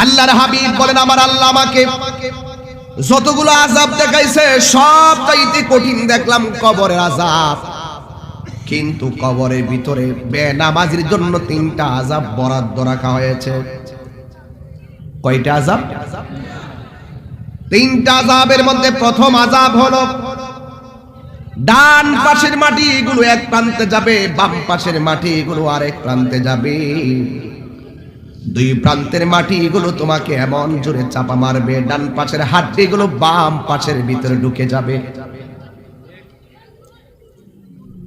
আল্লাহর হাবিব বলেন আমার আল্লাহ আমাকে যতগুলো আযাব দেখাইছে সবচাইতে কঠিন দেখলাম কবরের আযাব। কিন্তু কবরের ভিতরে বেনামাজির জন্য 3টা আযাব বরাদ্দ রাখা হয়েছে। কয়টা আযাব? 3টা আযাবের মধ্যে প্রথম আযাব হলো ডান পাশের মাটিগুলো এক প্রান্তে যাবে, বাম পাশের মাটিগুলো আরেক প্রান্তে যাবে। দুই প্রান্তের মাটিগুলো তোমাকে এমন জোরে চাপা মারবে, ডান পাশের হাড্ডিগুলো বাম পাশের ভিতরে ঢুকে যাবে,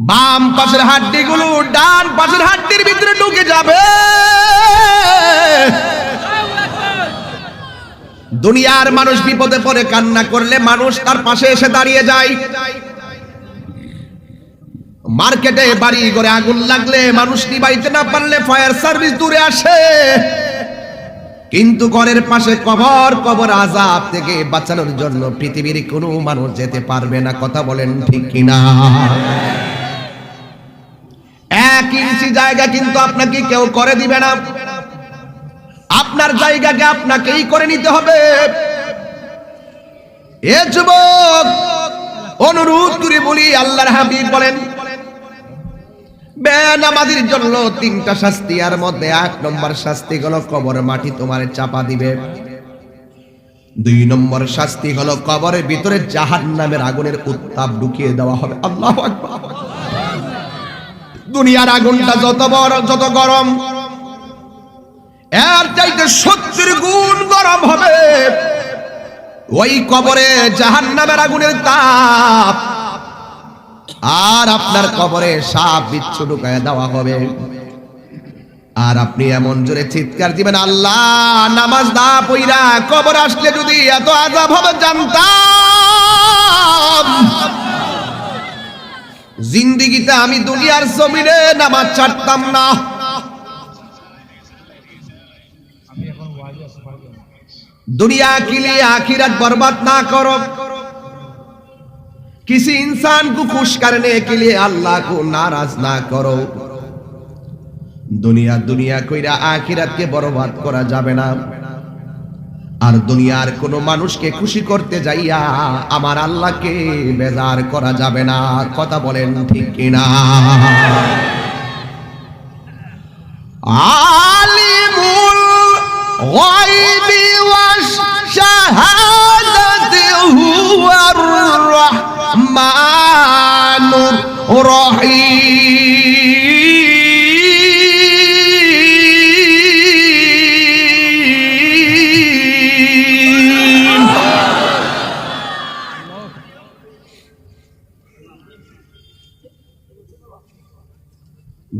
বাম পাশের হাড্ডিগুলো ডান পাশের হাড্ডির ভিতরে ঢুকে যাবে। দুনিয়ার মানুষ বিপদে পড়ে কান্না করলে মানুষ তার পাশে এসে দাঁড়িয়ে যায়। মার্কেটে বাড়ি ঘরে আগুন লাগলে মানুষ নিভাইতে না পারলে ফায়ার সার্ভিস দূরে আসে। কিন্তু ঘরের পাশে কবর আযাব থেকে বাঁচানোর জন্য পৃথিবীর কোনো মানুষ যেতে পারবে না। কথা বলেন ঠিক কিনা? 1 ইঞ্চি জায়গা কিন্তু আপনাকে কেউ করে দিবে না, আপনার জায়গাকে আপনাকেই করে নিতে হবে। এ যুবক অনুরোধ করে বলি, আল্লাহর হাবিব বলেন বেনামাজির জন্য 3টা শাস্তি, আর মধ্যে 1 নম্বর শাস্তি হলো কবরের মাটি তোমার চাপা দিবে। 2 নম্বর শাস্তি হলো কবরের ভিতরে জাহান্নামের আগুনের উত্তাপ ঢুকিয়ে দেওয়া হবে। আল্লাহু আকবার। দুনিয়ার আগুনটা যত বড় যত গরম, এর চাইতে 70 গুণ গরম হবে ওই কবরে জাহান্নামের আগুনের তাপ। আর আপনার কবরে সাপ বিচ্ছু ঢুকায় দেওয়া হবে, আর আপনি এমন জোরে চিৎকার দিবেন, আল্লাহ নামাজ না পড়া কবর আসলে যদি এত আযাব হবে জানতাম, জিন্দেগিতে আমি দুনিয়ার জমিনে নামাজ ছাড়তাম না। दुनिया के लिए आखिरत बर्बाद ना करो, किसी इंसान को खुश करने के लिए अल्लाह को नाराज ना करो। दुनिया दुनिया कइरा आखिरत के बर्बाद करा जाबे ना। আর দুনিয়ার কোন মানুষকে খুশি করতে যাইয়া আমার আল্লাহকে বেজার করা যাবে না। কথা বলেন ঠিক কিনা? আলিমুল গায়বি ওয়াশ শাহাদাতি হুয়ার রহমানুর রহিম।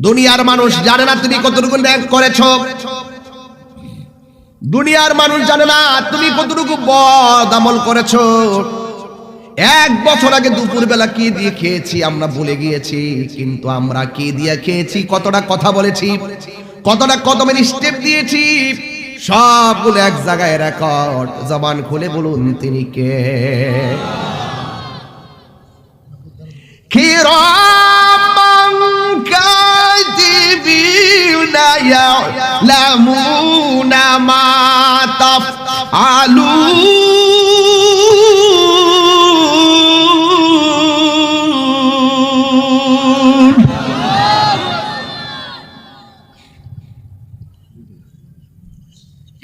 দুনিয়ার মানুষ জানে না তুমি কতটুকু ন্যায় করেছো, দুনিয়ার মানুষ জানে না তুমি কতটুকু বদ আমল করেছো। 1 বছর আগে দুপুর বেলা কি দিয়ে খেয়েছি আমরা ভুলে গিয়েছি, কিন্তু আমরা কি দিয়ে খেয়েছি, কতটা কথা বলেছি, কতটা কদমের স্টেপ দিয়েছি, সবগুলো এক জায়গায় রেকর্ড। জবান খুলে বলুন তিনি কে? يعلمون ما تفعلون।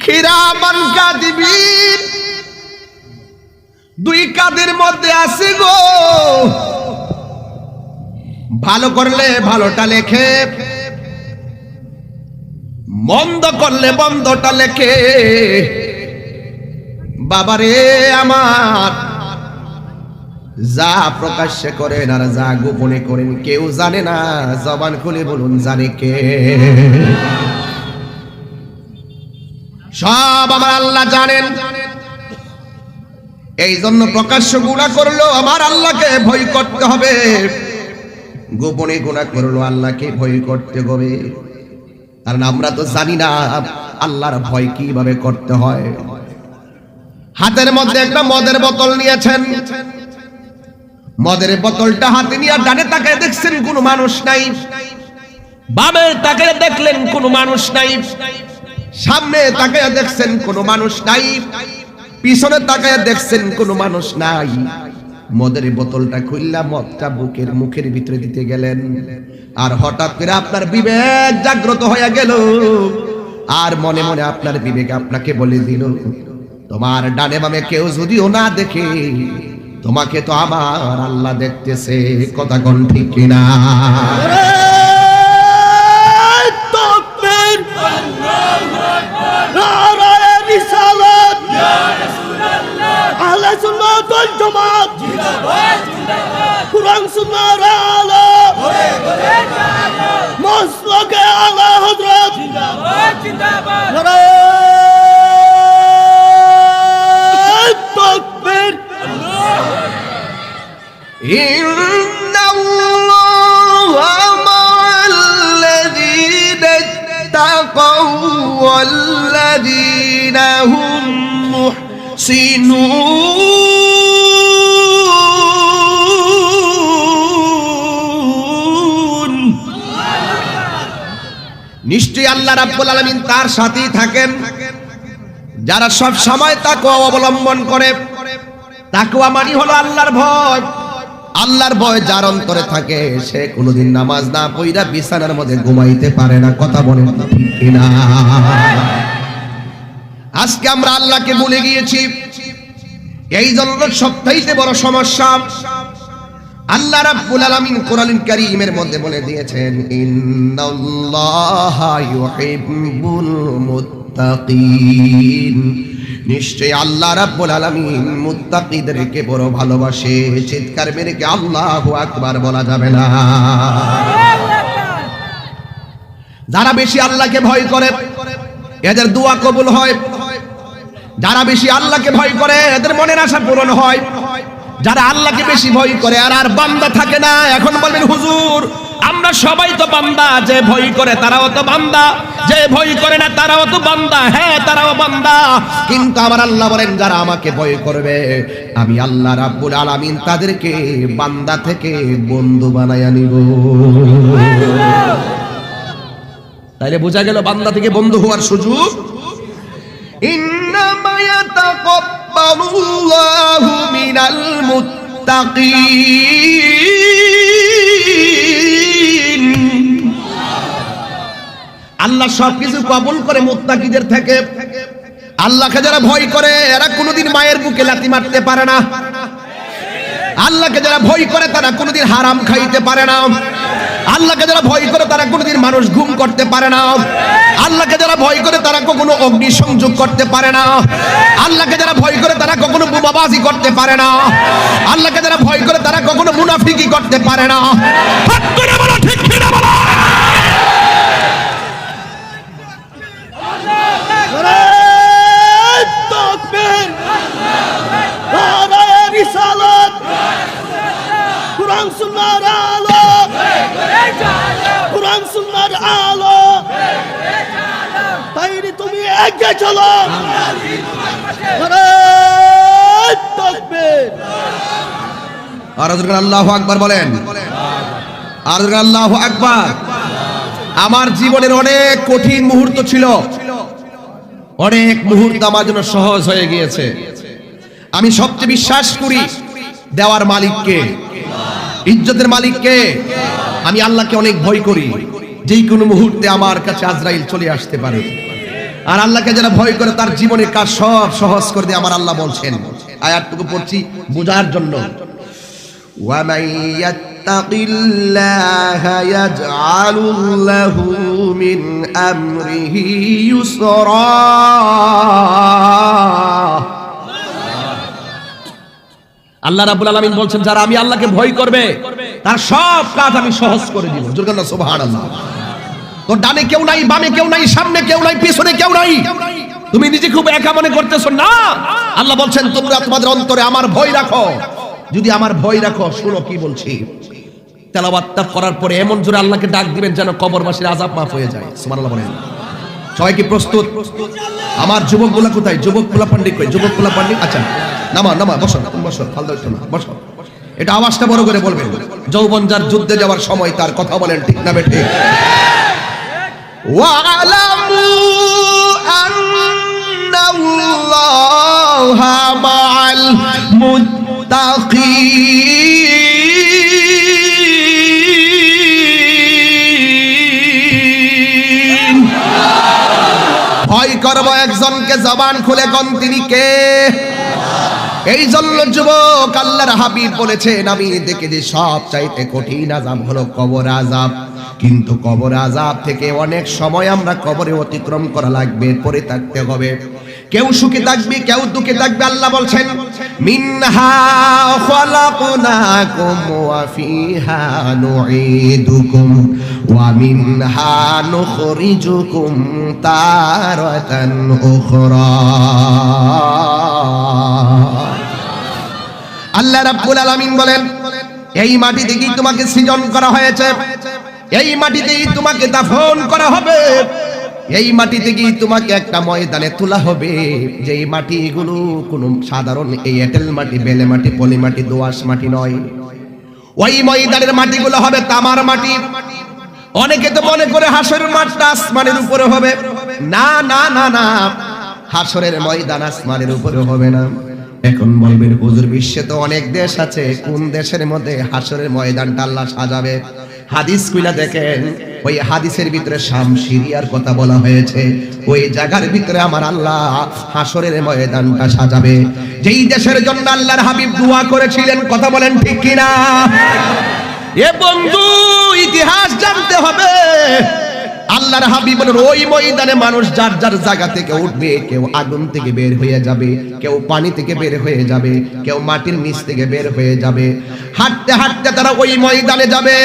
কিরামান কাতিবিন, 2 কাদের মধ্যে আছে গো, ভালো করলে ভালোটা লেখে, মন্দ করলে মন্দটা লেখে। বাবারে আমার, যা প্রকাশ্যে করেন আর যা গোপনে করেন কেউ জানে না। জবান খুলে বলুন জানে কে? সব আমার আল্লাহ জানেন। এই জন্য প্রকাশ্য গুনাহ করলো আমার আল্লাহকে ভয় করতে হবে, গোপনে গুনাহ করলো আল্লাহকে ভয় করতে হবে। কারণ আমরা তো জানি না আল্লাহর ভয় কিভাবে করতে হয়। হাতের মধ্যে একটা মদের বোতল নিয়েছেন, মদের বোতলটা হাতে নিয়ে ডানে তাকায় দেখছেন কোনো মানুষ নাই, বামে তাকায় দেখলেন কোনো মানুষ নাই, সামনে তাকায়া দেখছেন কোনো মানুষ নাই, পিছনে তাকায়া দেখছেন কোনো মানুষ নাই। মদের বোতলটা খুললা মদটা মুখের ভিতরে দিতে গেলেন, আর হঠাৎ করে আপনার বিবেক জাগ্রত হয়ে গেল, আর মনে মনে আপনার বিবেক আপনাকে বলে দিল, তোমার ডানে বামে কেউ যদিও না দেখে, তোমাকে তো আমার আল্লাহ দেখতেছে। কথা কোন ঠিক কিনা? কুরআন সুন্নাহর আলো মসলকে আলা হযরত জিন্দাবাদ জিন্দাবাদ নারায়ে তাকবীর ইন্নাল্লাহা মা'আল্লাযীনা তাকাও ওয়াল্লাযীনা হুম মুহসিনুন। নিশ্চয়ই আল্লাহ রাব্বুল আলামিন তার সাথেই থাকেন যারা সব সময় তাকওয়া অবলম্বন করে। তাকওয়া মানে হলো আল্লাহর ভয়। আল্লাহর ভয় যার অন্তরে থাকে সে কোনোদিন নামাজ না পড়া বিছানার মধ্যে ঘুমাইতে পারে না। কথা বলেন ঠিক কিনা? আজকে আমরা আল্লাহকে ভুলে গিয়েছি, এই জন্য সবথেকে বড় সমস্যা। আল্লাহ রাব্বুল আলামিন কোরআনুল কারীমের মধ্যে বলে দিয়েছেন, ইন্নাল্লাহা ইউহিব্বুল মুত্তাকিন। নিশ্চয়ই আল্লাহ রাব্বুল আলামিন মুত্তাকিদেরকে বড় ভালোবাসে। চিৎকার মেরে কি আল্লাহু আকবার বলা যাবে না? যারা বেশি আল্লাহকে ভয় করে এদের দোয়া কবুল হয়। যারা বেশি আল্লাহকে ভয় করে এদের মনের আশা পূরণ হয়। যারা আল্লাহকে বেশি ভয় করে আর বান্দা থাকে না। এখন বলবেন হুজুর আমরা সবাই তো বান্দা, যে ভয় করে তারাও তো বান্দা, যে ভয় করে না তারাও তো বান্দা। হ্যাঁ, তারাও বান্দা, কিন্তু আমার আল্লাহ বলেন যারা আমাকে ভয় করবে আমি আল্লাহ রাব্বুল আলামিন তাদেরকে বান্দা থেকে বন্ধু বানায়া নিব। তাইলে বোঝা গেল বান্দা থেকে বন্ধু হওয়ার সুযোগ। ইন্নামা ইয়াতাকাব্বালুল্লাহু মিনাল মুত্তাকিন। আল্লাহ সবকিছু কবুল করে মুত্তাকিদের থেকে। আল্লাহকে যারা ভয় করে এরা কোনোদিন মায়ের বুকে লাথি মারতে পারে না। আল্লাহকে যারা ভয় করে তারা কোনোদিন হারাম খাইতে পারে না। আল্লাহকে যারা ভয় করে তারা কোনোদিন মানুষ ঘুম করতে পারে না। আল্লাহকে যারা ভয় করে তারা কখনো অগ্নি সংযোগ করতে পারে না। আল্লাহকে যারা ভয় করে তারা কখনো বোমাবাজি করতে পারে না। আল্লাহকে যারা ভয় করে তারা কখনো মুনাফিকি করতে পারে না। ঠিক কিনা বলো, ঠিক কিনা বলো? নারায়ে তাকবীর নারায়ে রিসালাত কুরআন সুন্নাহর আলো কুরআন সুন্নাহর আলো তাইরে তুমি এগিয়ে চলো। নারায়ে তাকবীর আর আল্লাহু আকবার বলেন। আর আল্লাহু আকবার। আমার জীবনের অনেক কঠিন মুহূর্ত ছিল, অনেক মুহূর্ত আমার জন্য সহজ হয়ে গিয়েছে। আমি সবচেয়ে বিশ্বাস করি দেওয়ার মালিককে, ইজ্জতের মালিককে। আমি আল্লাহকে অনেক ভয় করি। যেই কোনো মুহূর্তে আমার কাছে আজরাইল চলে আসতে পারে। আর আল্লাহকে যারা ভয় করে তার জীবনের কাজ সব সহজ করে দিয়ে আমার আল্লাহ বলছেন। আয়াতটুকু পড়ছি বোঝার জন্য। وَمَن يَتَّقِ اللَّهَ يَجْعَلْ لَهُ مِنْ أَمْرِهِ يُسْرًا। আল্লাহ রাব্বুল আলামিন বলছেন যারা আমি আল্লাহকে ভয় করবে তার সব কাজ আমি সহজ করে দিব। জোরে বলো সুবহানাল্লাহ। তোর ডানে কেউ নাই, বামে কেউ নাই, সামনে কেউ নাই, পিছনে কেউ নাই। তুমি নিজে খুব একা মনে করতেছো না। আল্লাহ বলছেন তোমরা তোমাদের অন্তরে আমার ভয় রাখো। যদি আমার ভয় রাখো, শুনো কি বলছি। তেলাওয়াত করার পরে এমন জোরে আল্লাহকে ডাক দিবেন যেন কবরবাসীর আযাব মাফ হয়ে যায়। সুবহানাল্লাহ বলেন। সবাই কি প্রস্তুত? আমার যুবকগুলা কোথায়? যুবকগুলা পান্ডিত কই? যুবকগুলা পান্ডিত। আচ্ছা নামা নামা, বসো বসো, ফালতু একটু না, বসো। এটা আওয়াজটা বড় করে বলবেন। যৌবন যার যুদ্ধে যাওয়ার সময় তার কথা বলেন, ঠিক না বেঠিক? ওয়ালামু আন্নাল্লাহা মাআল মুত্তাকিন। ভয় করব একজনকে, জবান খুলে কোন তিনি কে? এই জন্য যুবক আল্লাহর হাবিব বলেছেন, আমি দেখেছি সব চাইতে কঠিন আযাব হলো কবর আযাব। কিন্তু কবর আযাব থেকে অনেক সময় আমরা কবরে অতিক্রম করা লাগবে, পরে থাকতে হবে। কেউ সুখে থাকবে, কেউ দুঃখে থাকবে। আল্লাহ বলছেন, মিনহা খালাকনাকুম ওয়া ফিহা নুঈদুকুম ওয়া মিনহা নুখরিজুকুম তারাতান উখরা। আল্লাহ রাব্বুল আলামিন বলেন, এই মাটি থেকেই তোমাকে সৃজন করা হয়েছে, এই মাটিতেই তোমাকে দাফন করা হবে, এই মাটি থেকেই তোমাকে একটা ময়দানে তোলা হবে। যে মাটিগুলো কোনো সাধারণ এই এঁটেল মাটি, বেলে মাটি, পলি মাটি, দোআঁশ মাটি নয়। ওই ময়দানের মাটিগুলো হবে তামার মাটি। অনেকে তো মনে করে হাসরের মাঠটা আসমানের উপরে হবে। না না না না, হাসরের ময়দান আসমানের উপরে হবে না। এখন বলবেন, হুজুর বিশ্বে তো অনেক দেশ আছে, কোন দেশের মধ্যে হাসরের ময়দানটা আল্লাহ সাজাবে? হাদিস কইলা দেখেন, ওই হাদিসের ভিতরে শাম সিরিয়ার কথা বলা হয়েছে। ওই জায়গার ভিতরে আমার আল্লাহ হাসরের ময়দানটা সাজাবে, যেই দেশের জন্য আল্লাহর হাবিব দোয়া করেছিলেন। কথা বলেন ঠিক কিনা? এ বন্ধু, ইতিহাস জানতে হবে। আল্লাহর হাবিব বলেন, ওই ময়দানে মানুষ যার যার জায়গা থেকে উঠবে। কেউ আগুন থেকে বের হয়ে যাবে, কেউ পানি থেকে বের হয়ে যাবে, কেউ মাটির নিচ থেকে বের হয়ে যাবে। হাঁটতে হাঁটতে তারা ওই ময়দানে যাবে।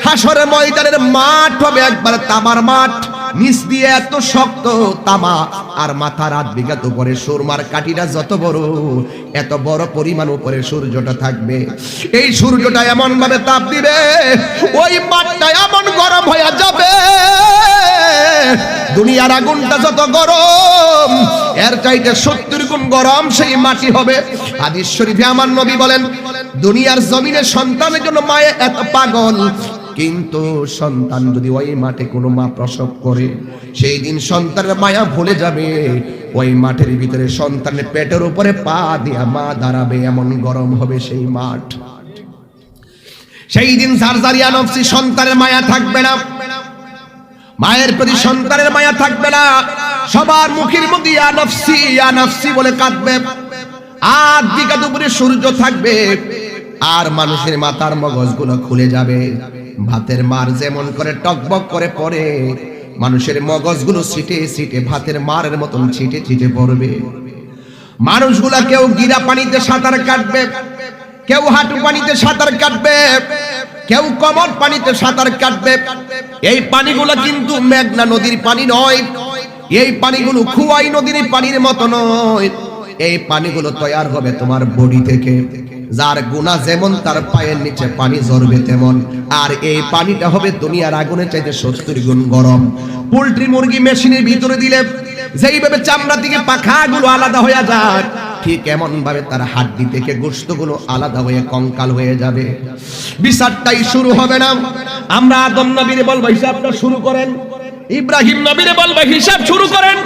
হাসরের ময়দানের মাঠ হবে একবার তামার মাঠ, নিচ দিয়ে এত শক্ত তামা, আর মাথার 8 বিঘা উপরে সুরমার কাঠিটা যত বড়, এত বড় পরিমাণ উপরে সূর্যটা থাকবে। এই সূর্যটা এমন ভাবে তাপ দিবে, ওই মাঠটা এমন গরম হয়ে যাবে। দুনিয়ার আগুনটা যত গরম, এর চাইতে 70 গুণ গরম সেই মাটি হবে। হাদিস শরীফে আমার নবী বলেন, দুনিয়ার জমিনে সন্তানের জন্য মায়ে এত পাগল, কিন্তু সন্তান যদি ওই মাঠে কোনো মা প্রসব করে, সেই দিন সন্তানের মায়া ভুলে যাবে। ওই মাঠের ভিতরে সন্তানের পেটের উপরে পা দিয়া মা দাঁড়াবে, এমন গরম হবে সেই মাঠ। সেই দিন জারজারিয়া নফসি, সন্তানের মায়া থাকবে না, মায়ের প্রতি সন্তানের মায়া থাকবে না। সবার মুখের মধ্যে ইয়া নফসি ইয়া নফসি বলে কাঁদবে। 8 বিঘা উপরে সূর্য থাকবে, আর মানুষের মাথার মগজগুলো খুলে যাবে। ভাতের মার যেমন করে টকবক করে পড়ে, মানুষের মগজগুলো ছিটে ছিটে ভাতের মারের মতন ছিটে ছিটে পড়বে। মানুষগুলা কেউ গিরা পানিতে সাঁতার কাটবে, কেউ হাঁটু পানিতে সাঁতার কাটবে, কেউ কোমর পানিতে সাঁতার কাটবে। এই পানিগুলো কিন্তু মেঘনা নদীর পানি নয়, এই পানিগুলো খুয়াই নদীর পানির মতো নয়। এই পানিগুলো তৈরি হবে তোমার বডি থেকে। যার গুনাহ যেমন তার পায়ের নিচে পানি ঝরবে তেমন। আর এই পানিটা হবে দুনিয়ার আগুনের চাইতে 70 গুণ গরম। পোল্ট্রি মুরগি মেশিনের ভিতরে দিলে যেইভাবে চামড়া থেকে পাখাগুলো আলাদা হয়ে যায়, ঠিক এমন ভাবে তার হাড্ডি থেকে গোশতগুলো আলাদা হয়ে কঙ্কাল হয়ে যাবে। বিচারটাই শুরু হবে না। আমরা আদম নবীরে বলবো হিসাবটা শুরু করেন, ইব্রাহিম নবীরে বলবো হিসাব শুরু করেন,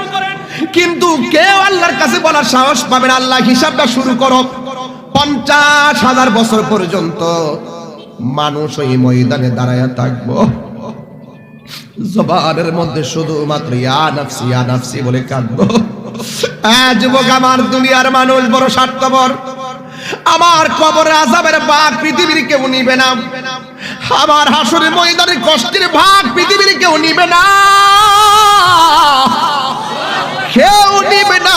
কিন্তু কেউ আল্লাহর কাছে বলার সাহস পাবে না, আল্লাহ হিসাবটা শুরু করো। 50,000 বছর পর্যন্ত মানুষ ওই ময়দানে দাঁড়ায়া থাকবো, জবানের মধ্যে শুধুমাত্র ইয়া নাফসি বলে কাঁদবো। যুবক, আমার দুনিয়ার মানুষ বড় স্বার্থপর। আমার কবরের আযাবের ভাগ পৃথিবীর কেউ নিবে না, আমার হাসরের ময়দানের কষ্টের ভাগ পৃথিবীর কেউ নিবে না, কেউ নিবে না।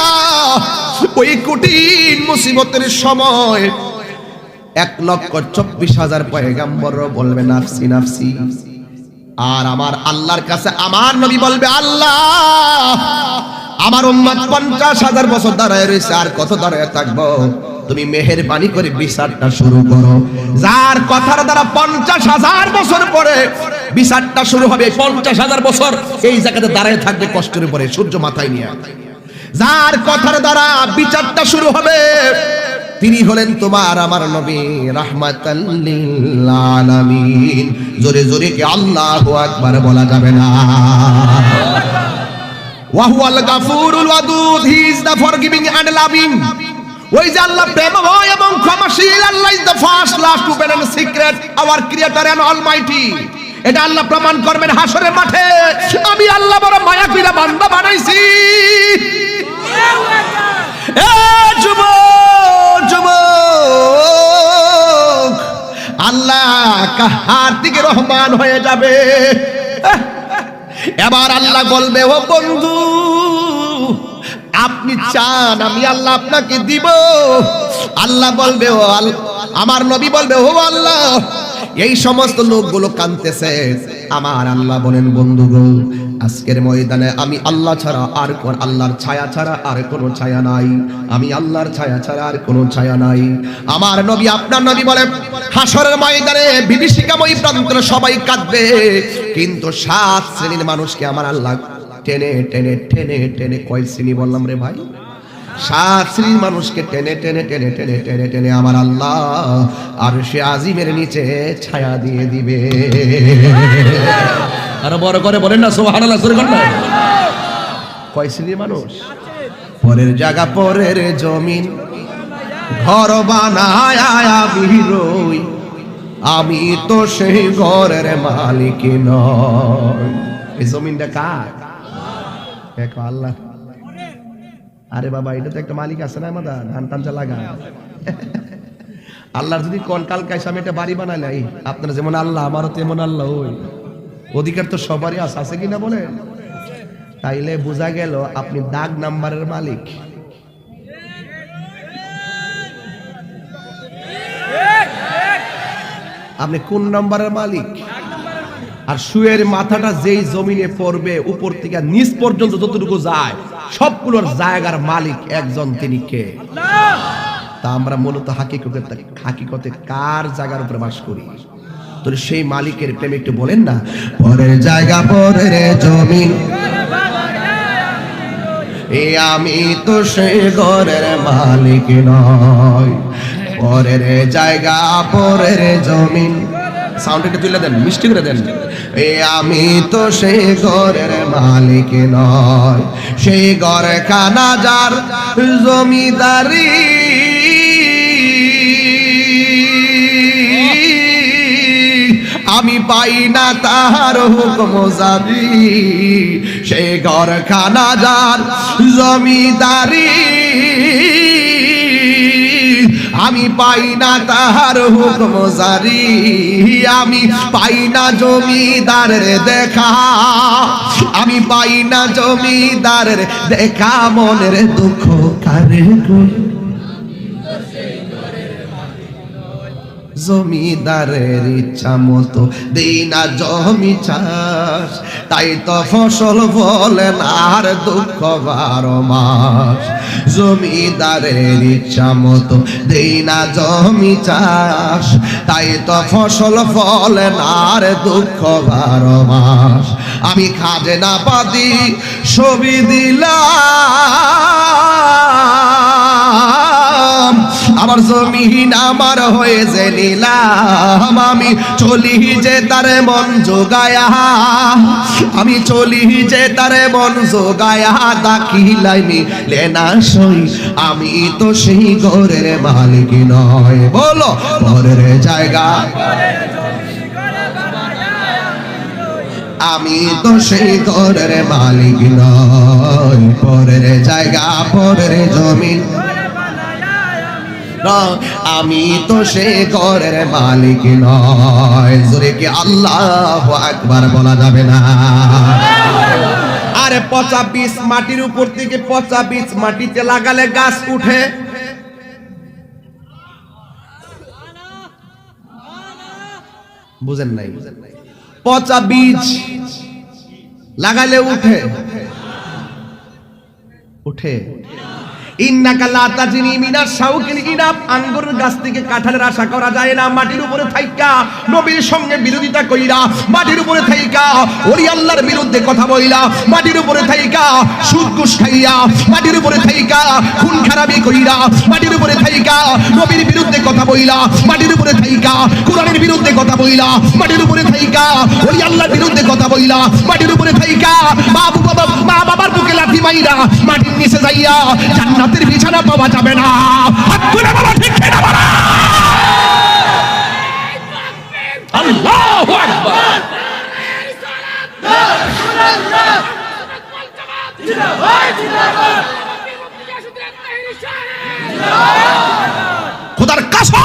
ওই কঠিন মুসিবতের সময় 1,24,000 পয়গম্বর বলবে নাফসি নাফসি, আর আমার আল্লাহর কাছে আমার নবী বলবে, আল্লাহ আমার উম্মত 50,000 বছর দাঁড়ায় রয়েছে, আর কত দাঁড়ায় থাকবো, তুমি মেহেরবানি করে বিচারটা শুরু করো। যার কথার দ্বারা 50,000 বছর পরে বিচারটা শুরু হবে, 50,000 বছর এই জায়গাতে দাঁড়ায় থাকবে কষ্টের উপরে, সূর্য মাথায় নিয়ে। যার কথার দ্বারা বিচারটা শুরু হবে, তিনি হলেন তোমার আমার নবী রাহমাতাল লিল আলামিন। জোরে জোরে কি আল্লাহু আকবার বলা যাবে না? ওয়া হুয়াল গাফুরুল ওয়াদুদ, he is the forgiving and loving. ওই যে আল্লাহ প্রেমময় এবং ক্ষমাশীল, Allah is the first, last, open and secret, our creator and almighty. এটা আল্লাহ প্রমাণ করবেন হাসরের মাঠে, আমি আল্লাহ বড় মায়া কইরা বান্দা বানাইছি। এ যুবক যুবক, আল্লাহ কাহার দিকে রহমান হয়ে যাবে। এবার আল্লাহ বলবে, ও বন্ধু আপনি চান আমি আল্লাহ আপনাকে দিব। আল্লাহ বলবে, ও আমার নবী বলবে, ও আল্লাহ এই সমস্ত লোকগুলো কাঁদতেছে। আমার আল্লাহ বলেন, বন্ধু গো আজকের ময়দানে আমি আল্লাহ ছাড়া আর কোন আল্লাহর ছায়া ছাড়া আর কোনো ছায়া নাই, আমি আল্লাহর ছায়া ছাড়া আর কোনো ছায়া নাই। আমার নবী আপনার নবী বলে হাসরের ময়দানে বিভীষিকাময়ী প্রান্তরে সবাই কাঁদবে, কিন্তু 7 শ্রেণীর মানুষকে আমার আল্লাহ টেনে টেনে টেনে টেনে, কয় শ্রেণী বললাম রে ভাই? 7 শ্রেণীর মানুষকে টেনে টেনে টেনে টেনে টেনে টেনে আমার আল্লাহ আরশে আজিমের নিচে ছায়া দিয়ে দিবে। আরো বড় করে বলেন না সুবহানাল্লাহ, জোরে বলেন না। কয় শ্রেণীর মানুষ? পরের জায়গা পরের জমিন ঘর বানায় আমি রই, আমি তো সেই ঘরের মালিক নই। এই জমিনটা কার? এক আল্লাহ। আরে বাবা এটা তো একটা মালিক আছে না, আমাদের ধান টান যা লাগা। আল্লাহর যদি কোন কাল কাইসা আমি একটা বাড়ি বানাইলাই, আপনারা যেমন আল্লাহ আমারও তেমন আল্লাহ, ওই অধিকার তো সবারই আছে কিনা বলেন? তাইলে বোঝা গেল আপনি দাগ নাম্বারের মালিক। আপনি কোন নাম্বারের মালিক? আর শুয়ের মাথাটা যেই জমিনে পড়বে উপর থেকে নিচ পর্যন্ত যতটুকু যায় সবগুলোর জায়গার মালিক একজন, তিনি কে? তা আমরা মূলত হাকিকতে কার জায়গার উপরে বাস করি? তো সেই মালিকের প্রেমে একটু বলেন না, পরের জায়গা পরের জমিন, এ আমি তো সেই ঘরের মালিক নয়। পরের জায়গা পরের জমিন, সাউন্ড একটু তুলে দেন, মিষ্টি করে দেন। এ আমি তো সেই ঘরের মালিক নয়, সেই ঘর খানা যার জমিদারি, আমি পাই না তাহার হুকুম জারি, সেই ঘর খানা যার জমিদারি, আমি পাই না তাহার হুকুম জারি, আমি পাই না জমিদারের দেখা, আমি পাই না জমিদারের দেখা, মনের দুঃখ কারে গো জমিদারের ইচ্ছা মতো দেই না জমি চাষ, তাই তো ফসল ফলেন আর দুঃখ 12 মাস। জমিদারের ইচ্ছা মতো দেই না জমি চাষ, তাই তো ফসল ফলেন আর দুঃখ 12 মাস। আমি খাজনা পাতি ছবি দিলাম, আমার জমিন আমার হয়েছে নিলাম, আমি চলি যে তার মন জোগায়া, আমি চলি যে তার মন জোগায়া, দাখিলাই মিলে না সই, আমি তো সেই ঘরের মালিক নয়। বলো পরের জায়গা, আমি তো সেই ঘরের মালিক নয়। পরের জায়গা পরের জমিন, আমি তো সে ঘরের মালিক নয়। জোরে কি আল্লাহু আকবার বলা যাবে না? আরে পচা বীজ মাটির উপর থেকে, পচা বীজ মাটিতে লাগালে গাছ উঠে? বুঝেন নাই? পচা বীজ লাগালে উঠে? উঠে? ইন্নাকা লা তাজনি মিনাশ শাউকিল ইনাব, আঙ্গুরের গাছ থেকে কাঁঠালের আশা করা যায় না। মাটির উপরে থাইকা নবীর সঙ্গে বিরোধিতা কইরা, মাটির উপরে থাইকা ওলি আল্লাহর বিরুদ্ধে কথা বইলা, মাটির উপরে থাইকা সুদ ঘুষ খাইয়া, মাটির উপরে থাইকা খুন হারামি কইরা মাটির উপরে থাইকা নবীর বিরুদ্ধে কথা বইলা মাটির উপরে থাইকা কোরআনের বিরুদ্ধে কথা বইলা মাটির উপরে থাইকা ওই আল্লাহর বিরুদ্ধে কথা বইলা মাটির উপরে থাইকা মা বাবার বুকে লাথি মাইরা মাটির নিচে যাইয়া জান্নাতের বিছানা পাওয়া যাবে না। হাত তুলে বলো ঠিক কিনা বলো। আল্লাহু আকবার। খোদার কসম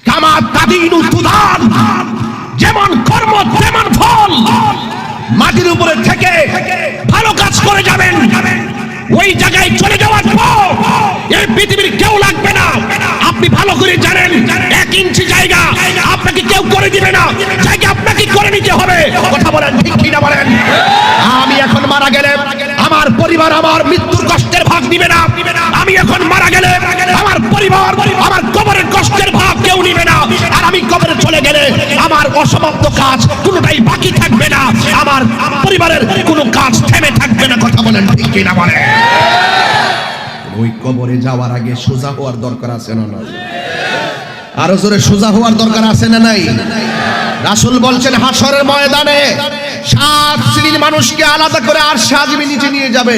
কামা তাদিনু তুদান, যেমন কর্ম তেমন ফল। মাটির উপরে থেকে ভালো কাজ করে যাবেন, ওই জায়গায় চলে যাওয়ার পর এই পৃথিবীর কেউ লাগবে না। আপনি ভালো করে জানেন 1 ইঞ্চি জায়গা আপনাকে কেউ করে দিবে না, জায়গা আপনাকে করে নিতে হবে। কথা বলেন ঠিক কিনা বলেন। আমি এখন মারা গেলে আমার পরিবার আমার মৃত্যুর কষ্টের ভাগ দিবে না। আমি এখন মারা গেলে আমার পরিবার আমার কবরের কষ্টের ভাগ কেউ নিবে না। আর আমি কবরে চলে গেলে আমার অসমাপ্ত কাজ কোনোটাই বাকি থাকবে না, আমার পরিবারের কোনো কাজ থেমে থাকবে না। কথা বলেন ঠিক কিনা বলেন। ওই কবরে যাওয়ার আগে সোজা হওয়ার দরকার আছে না নাই? আরো জোরে সোজা হওয়ার দরকার আছে না নাই? রাসূল বলছেন হাসরের ময়দানে 7 শ্রেণীর মানুষকে আলাদা করে আর সাজিয়ে নিচে নিয়ে যাবে।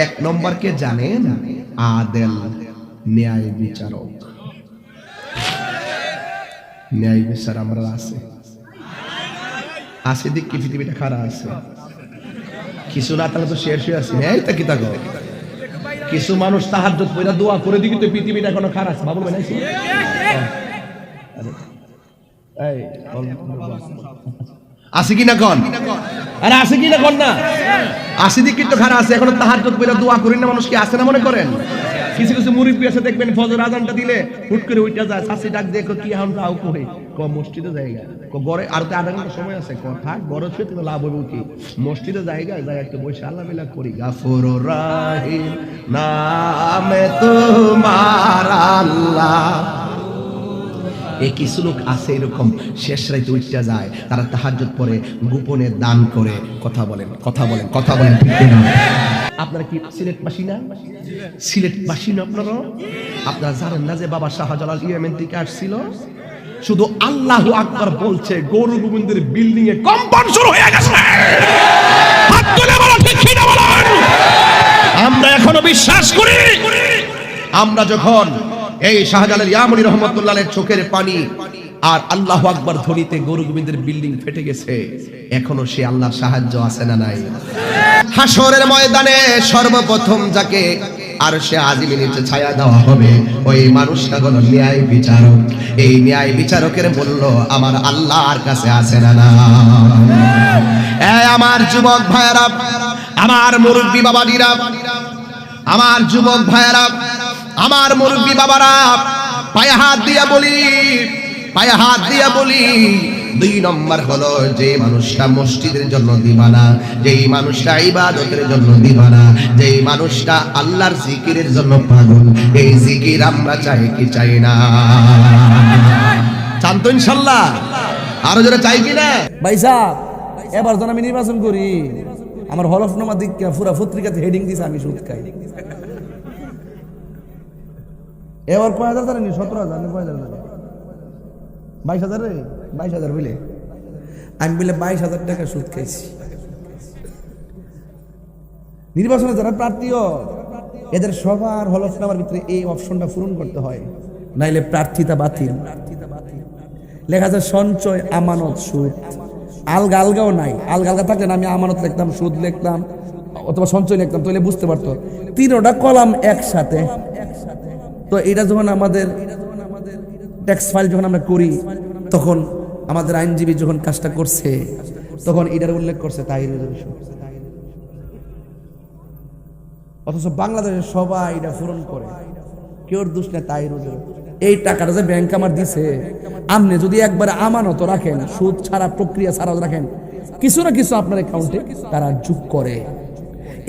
1 নম্বর কে জানেন? আদেল, ন্যায় বিচারক। ন্যায় বিচার আমরা আছে দেখি পৃথিবীটা খারাপ আছে, কিছু না তাহলে তো শেষ হয়ে আছে। এই তা কি তা গো, কিছু মানুষ তাহাজ্জুদ পড়া দোয়া করে দিকে তো পৃথিবীটা এখনো খারাপ আছে। বাবুল বানাইছে এই আছে কি না কোন? আরে আছে কি না কোন? না আছে দিকে তো খারাপ আছে, এখনো তাহাজ্জুদ পড়া দোয়া করেন না মানুষ কি আছে না মনে করেন? কিছু কিছু মুরিব্বি আছে দেখবেন ফজর আজানটা দিলে হুট করে উঠে যায়, শাসি ডাক দেখো কি এখন আউ কই ক মসজিদে জায়গা ক গড়ে আর তো আধা ঘন্টা সময় আছে, কথা গড়ে ছুঁয়ে তো লাভ হবে কি মসজিদে জায়গা যায় একটু বসে আল্লাহ মিলা করি। গাফুরুর রাহিম নামে তোমার আল্লাহ। এই কিছু লোক আছে এরকম শেষ রাতে উঠতে যায়, তারা তাহাজ্জুদ পড়ে গোপনে দান করে। কথা বলেন কথা বলেন কথা বলেন ঠিক না? আপনারা কি সিলেটবাসী না? সিলেটবাসী না আপনারা? আপনারা জানেন না যে বাবা শাহজালাল ইয়েমেন থেকে আসছিল? শুধু আল্লাহু আকবার বলছে গৌর গোবিন্দের বিল্ডিং এ কম্পন শুরু হয়ে গেছে। হাত তুলে বলো ঠিক কিনা বলেন। আমরা এখনো বিশ্বাস করি, আমরা যখন এই শাহজালাল ইয়ামানি রহমাতুল্লাহ আলাইহির চোখের পানি আর আল্লাহু আকবার ধ্বনিতে গৌর গোবিন্দের বিল্ডিং ফেটে গেছে, এখনো সে আল্লাহর সাহায্য আছে না নাই? হাসরের ময়দানে সর্বপ্রথম যাকে আরশে আজিমের নিচে ছায়া দেওয়া হবে ওই মানুষটা হলো ন্যায় বিচারক। এই ন্যায় বিচারকের মূল্য আমার আল্লাহর কাছে আছে না না? আমার যুবক ভাইয়েরা, আমার মুরব্বী বাবাজিরা, আমার যুবক ভাইয়েরা, আমার মুরব্বী বাবারা, পায়ে হাত দিয়া বলি, পায়ে হাত দিয়া বলি, 2 নম্বর হলো যে মানুষটা মসজিদের জন্য দিবানা, যেই মানুষটা ইবাদতের জন্য দিবানা, যেই মানুষটা আল্লাহর জিকিরের জন্য পাগল, এই জিকির আমরা চাই কি চাই না? চান তো ইনশাআল্লাহ? আরো জোরে চাই কি না? ভাই সাহেব, এবার যখন আমি নির্বাচন করি আমার হলফনামা দিক পুরা পত্রিকাতে হেডিং দিছে আমি সুদ খাই। এবার 5,000 টাকা নি 17,000 না 5,000 টাকা 22,000 রে 22,000 বলে আমি বলে 22,000 টাকা সুদ খাইছি। নির্বাচনে যারা প্রার্থীও এদের সবার হলফনামার ভিতরে এই অপশনটা পূরণ করতে হয়, নাইলে প্রার্থিতা বাতিল। লেখা আছে সঞ্চয়, আমানত, সুদ। আলগা আলগাও নাই, আলগা আলগা থাকলে আমি আমানত লিখতাম, সুদ লিখতাম অথবা সঞ্চয় লিখতাম, তাহলে বুঝতে পারতো 3টা কলাম একসাথে। তো এটা যখন আমাদের ট্যাক্স ফাইল যখন আমরা করি তখন আমাদের আইনজীবী যখন কাজটা করছে তখন এটার উল্লেখ করছে তাহিরুল রশিদ। অথচ বাংলাদেশের সবাই এটা পূরণ করে, কেউ দোষ নেই তাহিরুল। এই টাকাটা যে ব্যাংক আমার দিছে, আপনি যদি একবার আমানত রাখেন, সুদ ছাড়া প্রক্রিয়া ছাড়াও রাখেন, কিছু না কিছু আপনার অ্যাকাউন্টে তারা যোগ করে।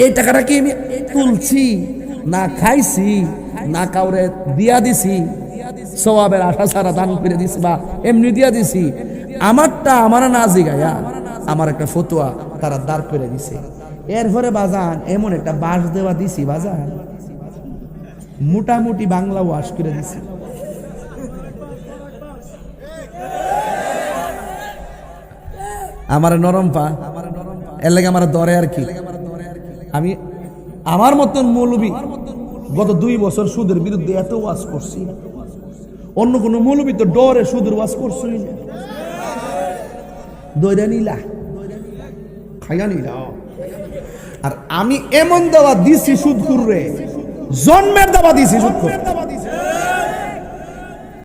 এই টাকাটা কি আমি তুলছি না খাইছি না কাউরে দিয়া দিছি, সওয়াবের আশা ছাড়া দান করে দিছি বা এমনি দিয়া দিছি, আমারটা আমার না জিগায়া আমার একটা ফতোয়া তারা দাঁড় করে দিছে। এরপরে বাজান এমন একটা বাস দেওয়া দিছি বাজান, মোটামুটি বাংলা ওয়াশ করে দিছি। আমার নরম পা, এর লাগে আমার দরে আর কি। আমি আমার মতন মৌলবী গত 2 বছর সুদের বিরুদ্ধে এত ওয়াজ করছি, অন্য কোন মৌলবী তো ডরে সুদের ওয়াজ করছই না। দইরা নিলা, খাইয়া নিলা। আর আমি এমন দাওয়া দিছি সুদখুর রে, জন্মের দাওয়া দিছি সুদখুর।